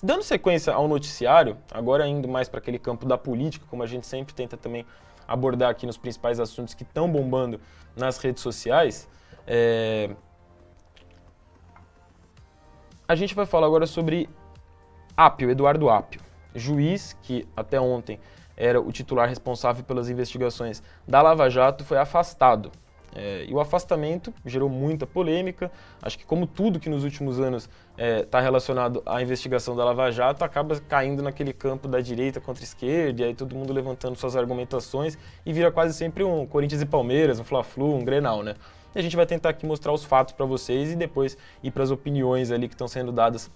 Dando sequência ao noticiário, agora indo mais para aquele campo da política, como a gente sempre tenta também abordar aqui nos principais assuntos que estão bombando nas redes sociais, a gente vai falar agora sobre Apio, Eduardo Apio, juiz que até ontem era o titular responsável pelas investigações da Lava Jato, foi afastado. E o afastamento gerou muita polêmica. Acho que como tudo que nos últimos anos está relacionado à investigação da Lava Jato, acaba caindo naquele campo da direita contra a esquerda, e aí todo mundo levantando suas argumentações, e vira quase sempre um Corinthians e Palmeiras, um Fla-Flu, um Grenal, né? E a gente vai tentar aqui mostrar os fatos para vocês e depois ir para as opiniões ali que estão sendo dadas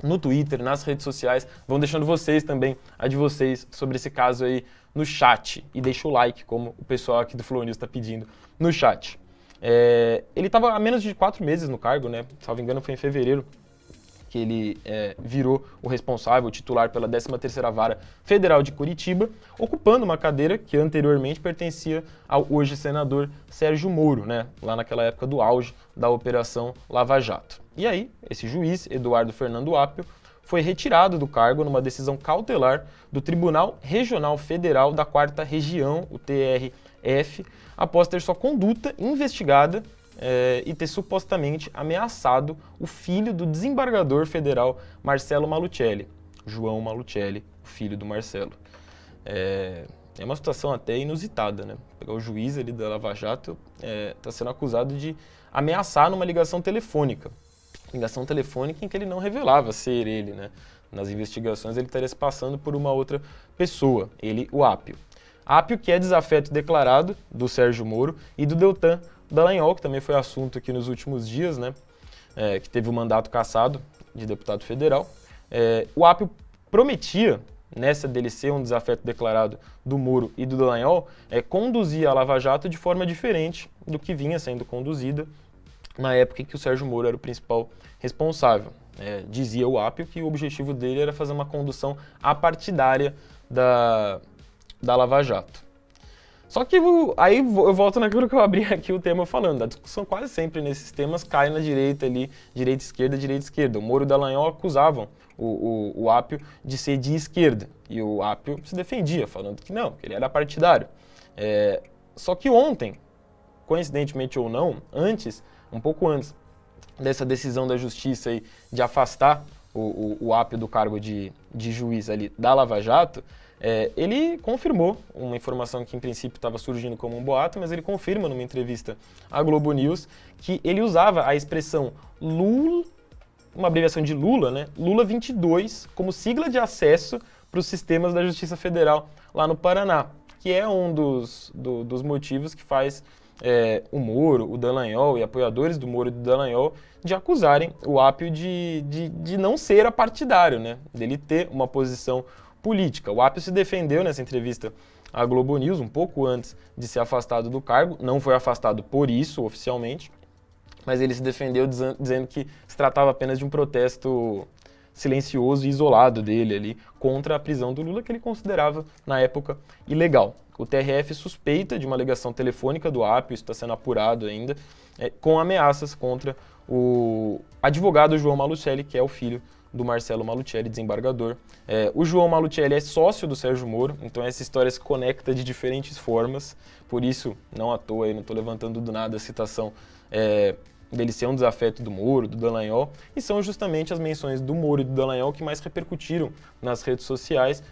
no Twitter, nas redes sociais. Vão deixando vocês também, a de vocês, sobre esse caso aí no chat. E deixa o like, como o pessoal aqui do Flow News está pedindo no chat. Ele estava há menos de 4 meses no cargo, né? Salvo engano, foi em fevereiro que ele virou o responsável, o titular pela 13ª Vara Federal de Curitiba, ocupando uma cadeira que anteriormente pertencia ao hoje senador Sérgio Moro, né? Lá naquela época do auge da Operação Lava Jato. E aí, esse juiz, Eduardo Fernando Apio, foi retirado do cargo numa decisão cautelar do Tribunal Regional Federal da 4ª Região, o TRF, após ter sua conduta investigada e ter supostamente ameaçado o filho do desembargador federal Marcelo Malucelli, João Malucelli, o filho do Marcelo. É uma situação até inusitada, né? Pegar o juiz ali da Lava Jato está sendo acusado de ameaçar numa ligação telefônica. Ligação telefônica em que ele não revelava ser ele, né? Nas investigações ele estaria se passando por uma outra pessoa, ele, o Apio. Apio, que é desafeto declarado do Sérgio Moro e do Deltan Dallagnol, que também foi assunto aqui nos últimos dias, né? Que teve o mandato cassado de deputado federal. O Apio prometia, nessa dele ser um desafeto declarado do Moro e do Dallagnol, conduzir a Lava Jato de forma diferente do que vinha sendo conduzida na época em que o Sérgio Moro era o principal responsável. Dizia o Apio que o objetivo dele era fazer uma condução apartidária da Lava Jato. Só que aí eu volto naquilo que eu abri aqui o tema falando. A discussão quase sempre nesses temas cai na direita ali, direita-esquerda. O Moro e o Dallagnol acusavam o Apio de ser de esquerda. E o Apio se defendia, falando que não, que ele era partidário. Só que ontem, coincidentemente ou não, um pouco antes dessa decisão da Justiça aí de afastar o Apio do cargo de juiz ali da Lava Jato, ele confirmou uma informação que em princípio estava surgindo como um boato, mas ele confirma numa entrevista à Globo News que ele usava a expressão Lula, uma abreviação de Lula, né? Lula 22, como sigla de acesso para os sistemas da Justiça Federal lá no Paraná, que é um dos motivos que faz o Moro, o Dallagnol e apoiadores do Moro e do Dallagnol de acusarem o Apio de não ser apartidário, né? Dele ter uma posição política. O Apio se defendeu nessa entrevista à Globo News, um pouco antes de ser afastado do cargo, não foi afastado por isso oficialmente, mas ele se defendeu dizendo que se tratava apenas de um protesto silencioso e isolado dele ali contra a prisão do Lula, que ele considerava, na época, ilegal. O TRF suspeita de uma ligação telefônica do Apio, isso está sendo apurado ainda, com ameaças contra o advogado João Malucelli, que é o filho do Marcelo Malucelli, desembargador. O João Malucelli é sócio do Sérgio Moro, então essa história se conecta de diferentes formas, por isso, não à toa, eu não estou levantando do nada a citação dele ser um desafeto do Moro, do Dallagnol, e são justamente as menções do Moro e do Dallagnol que mais repercutiram nas redes sociais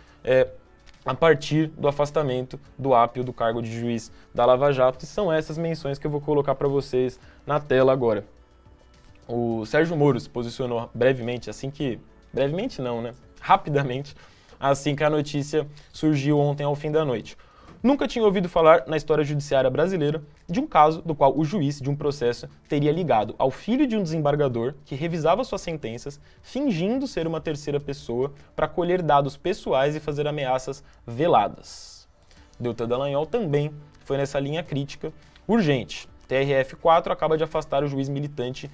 a partir do afastamento do Apio do cargo de juiz da Lava Jato, e são essas menções que eu vou colocar para vocês na tela agora. O Sérgio Moro se posicionou brevemente, rapidamente, assim que a notícia surgiu ontem ao fim da noite. Nunca tinha ouvido falar na história judiciária brasileira de um caso do qual o juiz de um processo teria ligado ao filho de um desembargador que revisava suas sentenças, fingindo ser uma terceira pessoa para colher dados pessoais e fazer ameaças veladas. Deltan Dallagnol também foi nessa linha crítica urgente. TRF4 acaba de afastar o juiz militante,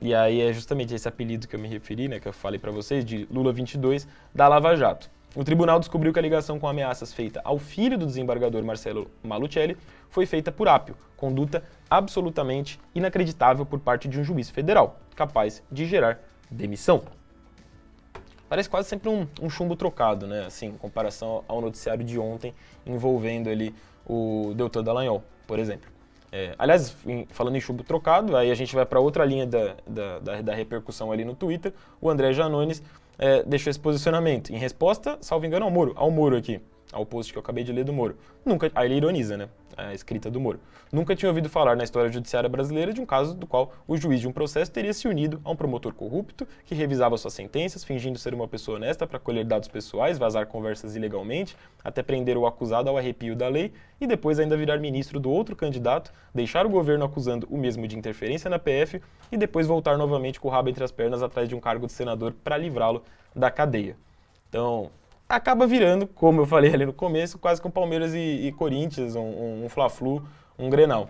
e aí é justamente esse apelido que eu me referi, né, que eu falei para vocês, de Lula 22, da Lava Jato. O tribunal descobriu que a ligação com ameaças feita ao filho do desembargador Marcelo Malucelli foi feita por Apio, conduta absolutamente inacreditável por parte de um juiz federal, capaz de gerar demissão. parece quase sempre um chumbo trocado, né? Assim, em comparação ao noticiário de ontem envolvendo ali o Deltan Dallagnol, por exemplo. Aliás, falando em chumbo trocado, aí a gente vai para outra linha da repercussão ali no Twitter. O André Janones deixou esse posicionamento em resposta, salvo engano, ao Moro aqui, ao post que eu acabei de ler do Moro. Aí ele ironiza, né? A escrita do Moro. Nunca tinha ouvido falar na história judiciária brasileira de um caso do qual o juiz de um processo teria se unido a um promotor corrupto que revisava suas sentenças, fingindo ser uma pessoa honesta para colher dados pessoais, vazar conversas ilegalmente, até prender o acusado ao arrepio da lei e depois ainda virar ministro do outro candidato, deixar o governo acusando o mesmo de interferência na PF e depois voltar novamente com o rabo entre as pernas atrás de um cargo de senador para livrá-lo da cadeia. Então, acaba virando, como eu falei ali no começo, quase com Palmeiras e Corinthians, um Fla-Flu, um Grenal.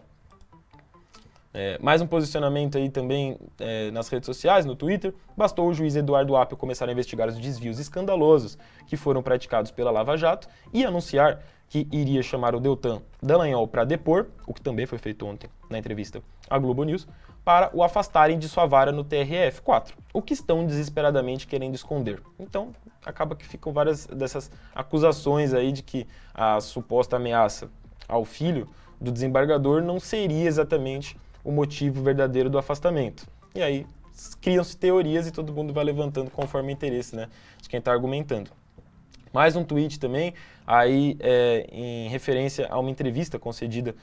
Mais um posicionamento aí também nas redes sociais, no Twitter. Bastou o juiz Eduardo Apio começar a investigar os desvios escandalosos que foram praticados pela Lava Jato e anunciar que iria chamar o Deltan Dallagnol para depor, o que também foi feito ontem na entrevista à Globo News, para o afastarem de sua vara no TRF-4, o que estão desesperadamente querendo esconder. Então, acaba que ficam várias dessas acusações aí de que a suposta ameaça ao filho do desembargador não seria exatamente o motivo verdadeiro do afastamento. E aí criam-se teorias e todo mundo vai levantando conforme o interesse, né, de quem está argumentando. Mais um tweet também, aí em referência a uma entrevista concedida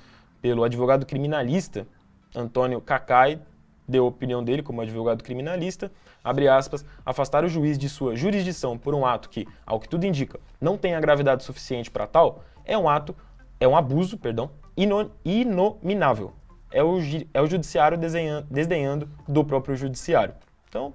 pelo advogado criminalista Antônio Cacai, deu a opinião dele como advogado criminalista, abre aspas, afastar o juiz de sua jurisdição por um ato que, ao que tudo indica, não tem a gravidade suficiente para tal, é um abuso, inominável. É o judiciário desdenhando do próprio judiciário. Então,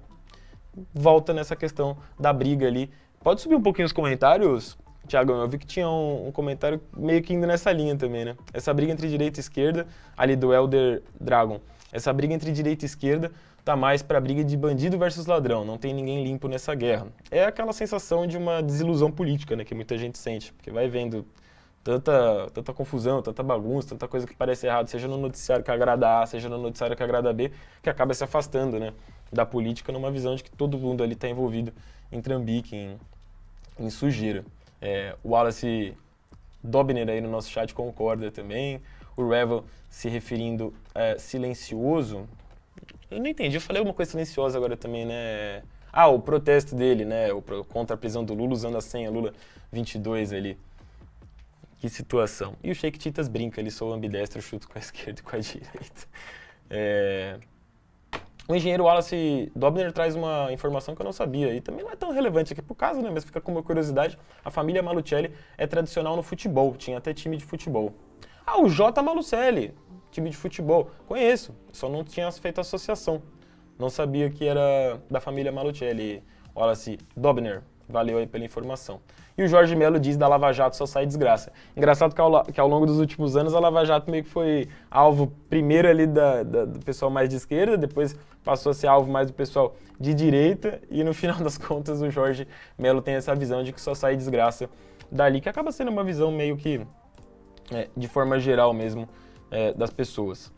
volta nessa questão da briga ali. Pode subir um pouquinho os comentários, Thiago? Eu vi que tinha um comentário meio que indo nessa linha também, né? Essa briga entre direita e esquerda, ali do Elder Dragon, essa briga entre direita e esquerda tá mais pra briga de bandido versus ladrão, não tem ninguém limpo nessa guerra. É aquela sensação de uma desilusão política, né, que muita gente sente, porque vai vendo tanta confusão, tanta bagunça, tanta coisa que parece errado, seja no noticiário que agrada A, seja no noticiário que agrada B, que acaba se afastando, né, da política numa visão de que todo mundo ali tá envolvido em trambique, em sujeira. O Wallace Dobner aí no nosso chat concorda também. O Revel se referindo silencioso. Eu não entendi, eu falei uma coisa silenciosa agora também, né? O protesto dele, né? Contra a prisão do Lula usando a senha Lula 22 ali. Que situação. E o Sheik Titas brinca, ele sou ambidestro, chuto com a esquerda e com a direita. O engenheiro Wallace Dobner traz uma informação que eu não sabia e também não é tão relevante aqui pro caso, né? Mas fica como uma curiosidade. A família Malucelli é tradicional no futebol, tinha até time de futebol. O J. Malucelli, time de futebol. Conheço, só não tinha feito associação. Não sabia que era da família Malucelli, Wallace Dobner. Valeu aí pela informação. E o Jorge Melo diz da Lava Jato só sai desgraça. Engraçado que ao longo dos últimos anos a Lava Jato meio que foi alvo primeiro ali do pessoal mais de esquerda, depois passou a ser alvo mais do pessoal de direita e no final das contas o Jorge Melo tem essa visão de que só sai desgraça dali, que acaba sendo uma visão meio que de forma geral mesmo das pessoas.